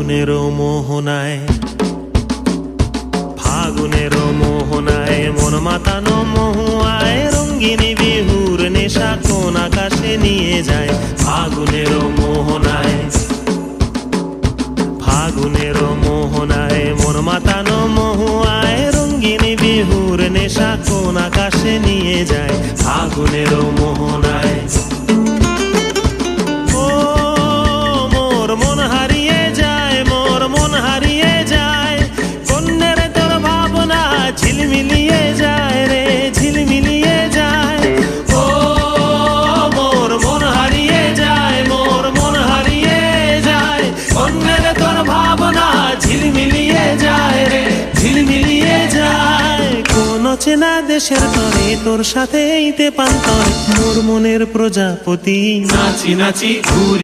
ফাগুনেরও মোহনায়, ফাগুনেরও মোহনায় মন মাতানো মহুয়ায় রঙ্গিনী বিহুর নেশা কোন আকাশে নিয়ে যায়। ফাগুনেরও মোহনায়, ফাগুনেরও মোহনায় মন মাতানো মহুয়ায় রঙ্গিনী বিহুর নেশা কোন আকাশে নিয়ে যায়। ফাগুনেরও মোহনায় ঝিলমিলিয়ে যায় রে, ঝিলমিলিয়ে যায়। ও মোর মন হারিয়ে যায়, মোর মন হারিয়ে যায়। অন্যের তোর ভাবনা ঝিলমিলিয়ে যায় রে, ঝিলমিলিয়ে যায়। কোন চেনা দেশের তরে তোর সাথে এইতে পান্তরে মোর মনের প্রজাপতি নাচি নাচি ঘুরি।